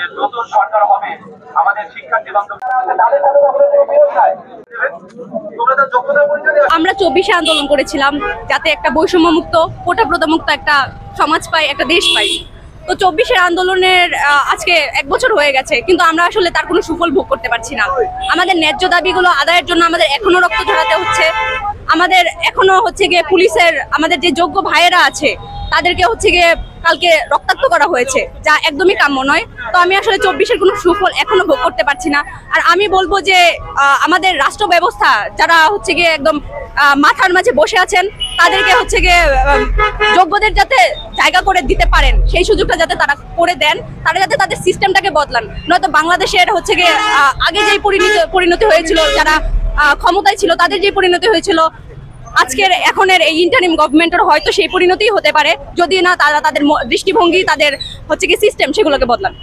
যে নতুন সরকার হবে আমাদের শিক্ষার্থী আমরা 24-এ আন্দোলন করেছিলাম যাতে একটা বৈষম্যমুক্ত কোটা প্রথামুক্ত একটা সমাজ পাই, একটা দেশ পাই। তো 24-এর আন্দোলনের আজকে 1 বছর হয়ে গেছে, কিন্তু আমরা আসলে তার কোনো সুফল ভোগ করতে পারছি না। আমাদের ন্যায্য দাবিগুলো আদায়ের জন্য আমাদের এখনো রক্ত ঝরাতে হচ্ছে। আমাদের এখনো হচ্ছে গিয়ে পুলিশের আমাদের যে যোগ্য ভাইয়েরা আছে তাদেরকে হচ্ছে গিয়ে কালকে রক্তাক্ত করা হয়েছে, যা একদমই কাম্য নয়। তো আমি আসলে 24-এর কোনো সুফল এখনো ভোগ করতে পারছি না। আর আমি বলবো যে আমাদের রাষ্ট্র ব্যবস্থা যারা হচ্ছে গিয়ে একদম মাথার মাঝে বসে আছেন তাদেরকে হচ্ছে গিয়ে যোগ্যদের যাতে জায়গা করে দিতে পারেন, সেই সুযোগটা যাতে তারা করে দেন, তারা যাতে তাদের সিস্টেমটাকে বদলান। নয়তো বাংলাদেশের হচ্ছে গিয়ে আগে যেই পরিণতি হয়েছিল, যারা ক্ষমতায় ছিল তাদের যে পরিণতি হয়েছিল, আজকের এখনের এই ইন্টারিম গভর্নমেন্টের হয়তো সেই পরিণতি হতে পারে, যদি না তারা তাদের দৃষ্টিভঙ্গি, তাদের হচ্ছে কি সিস্টেম, সেগুলোকে বদলান।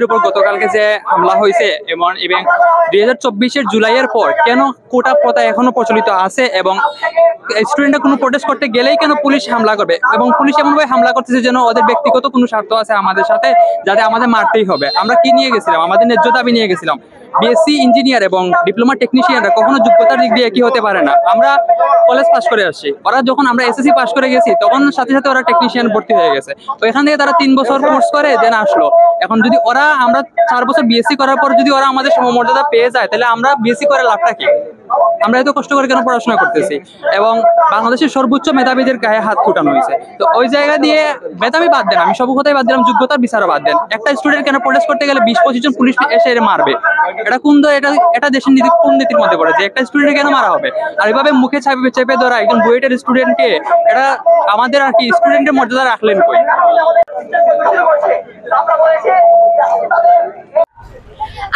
উপর গতকালকে যে হামলা হয়েছে এবং 2024-এর জুলাইয়ের পর কেন কোটা প্রথা এখনো প্রচলিত আছে এবং স্টুডেন্টরা কোনো প্রোটেস্ট করতে গেলেই কেন পুলিশ হামলা করবে, এবং পুলিশ এমনভাবে হামলা করতেছে যেন ওদের ব্যক্তিগত কোনো স্বার্থ আছে আমাদের সাথে, যাতে আমাদের মারতেই হবে। আমরা কি নিয়ে গেছিলাম? আমাদের ন্যায্য দাবি নিয়ে গেছিলাম। বিএসসি ইঞ্জিনিয়ার এবং ডিপ্লোমা টেকনিশিয়ানরা কখনো যোগ্যতার দিক দিয়ে একই হতে পারে না। আমরা কলেজ পাস করে আসছি, ওরা যখন আমরা এসএসসি পাস করে গেছি তখন সাথে সাথে ওরা টেকনিশিয়ান ভর্তি হয়ে গেছে। তো এখান থেকে তারা 3 বছর কোর্স করে দেন আসলো। এখন যদি ওরা আমরা 4 বছর বিএসসি করার পর যদি ওরা আমাদের সমমর্যাদা পেয়ে যায়, তাহলে আমরা বিএসসি করে লাভটা কি? আমরা এত কষ্ট করে কেন পড়াশোনা করতেছি? এবং বাংলাদেশের সর্বোচ্চ মেধাবীদের গায়ে হাত ফুটানো হয়েছে। তো ওই জায়গা দিয়ে মেধাবী বাদ দেন, আমি সব কথাই বাদ দিলাম, যোগ্যতার বিচারও বাদ দেন। একটা স্টুডেন্ট কেন প্রোটেস্ট করতে গেলে 20-25 জন পুলিশ এসে মারবে? এটা এটা দেশের নীতি কোন নীতির মধ্যে পড়ে যে একটা স্টুডেন্ট কেন মারা হবে? আর এভাবে মুখে চেপে ধরা একজন বুয়েটের স্টুডেন্টকে, এটা আমাদের আর কি স্টুডেন্টের মর্যাদা রাখলেন কই?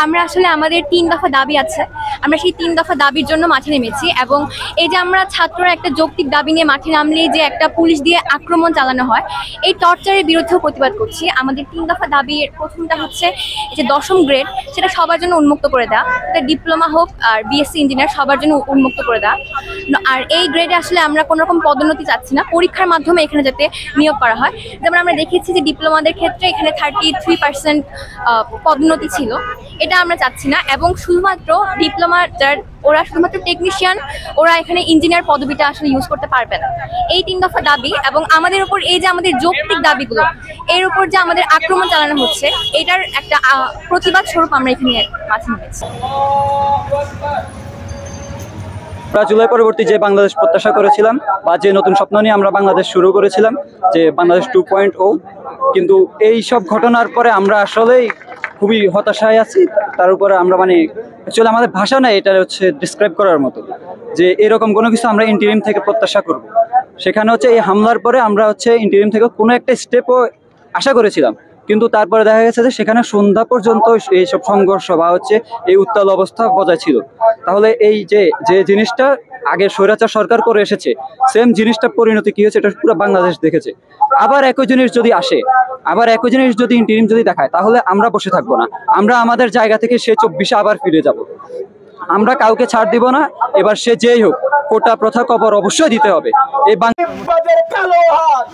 আমরা আসলে আমাদের 3 দফা দাবি আছে, আমরা সেই 3 দফা দাবির জন্য মাঠে নেমেছি। এবং এই যে আমরা ছাত্ররা একটা যৌক্তিক দাবি নিয়ে মাঠে নামলেই যে একটা পুলিশ দিয়ে আক্রমণ চালানো হয়, এই টর্চারের বিরুদ্ধেও প্রতিবাদ করছি। আমাদের 3 দফা দাবির প্রথমটা হচ্ছে যে 10ম গ্রেড সেটা সবার জন্য উন্মুক্ত করে দেওয়া, এটা ডিপ্লোমা হোক আর বিএসসি ইঞ্জিনিয়ার সবার জন্য উন্মুক্ত করে দেওয়া। আর এই গ্রেডে আসলে আমরা কোনো রকম পদোন্নতি চাচ্ছি না, পরীক্ষার মাধ্যমে এখানে যাতে নিয়োগ করা হয়। যেমন আমরা দেখেছি যে ডিপ্লোমাদের ক্ষেত্রে এখানে 33% পদোন্নতি ছিল, এটা আমরা চাচ্ছি না। এবং শুধুমাত্র ডিপ্লোমা ওরা শুধুমাত্র টেকনিশিয়ান, ওরা এখানে ইঞ্জিনিয়ার পদবিটা আসলে ইউজ করতে পারবে না। এই 3 দফা দাবি এবং আমাদের উপর এই যে আমাদের যৌক্তিক দাবিগুলো, এর উপর যে আমাদের আক্রমণ চালানো হচ্ছে, এটার একটা প্রতিবাদ স্বরূপ আমরা এখানে মাঠে নেমেছি। আমরা জুলাই পরবর্তী যে বাংলাদেশ প্রত্যাশা করেছিলাম বা যে নতুন স্বপ্ন নিয়ে আমরা বাংলাদেশ শুরু করেছিলাম, যে বাংলাদেশ 2.0, কিন্তু এই সব ঘটনার পরে আমরা আসলেই খুবই হতাশায় আছি। তার উপরে আমরা অ্যাকচুয়ালি আমাদের ভাষা নাই এটা হচ্ছে ডিসক্রাইব করার মতো, যে এরকম কোনো কিছু আমরা ইন্টারিম থেকে প্রত্যাশা করব। সেখানে হচ্ছে এই হামলার পরে আমরা হচ্ছে ইন্টারিম থেকে কোনো একটা স্টেপও আশা করেছিলাম, কিন্তু তারপরে দেখা গেছে যে সেখানে সন্ধ্যা পর্যন্ত এইসব সংঘর্ষ বা হচ্ছে এই উত্তাল অবস্থা বজায় ছিল। তাহলে এই যে জিনিসটা আগে স্বৈরাচার সরকার করে এসেছে, সেম জিনিসটা পরিণতি কি হয়েছে এটা পুরো বাংলাদেশ দেখেছে। আবার একই জিনিস যদি আসে, আবার একই জিনিস যদি ইন্টারিম যদি দেখায়, তাহলে আমরা বসে থাকবো না, আমরা আমাদের জায়গা থেকে সে 24-এ আবার ফিরে যাব। আমরা কাউকে ছাড় দিব না, এবার সে যেই হোক কোটা প্রথা কবর অবশ্যই দিতে হবে। এই কালো হাত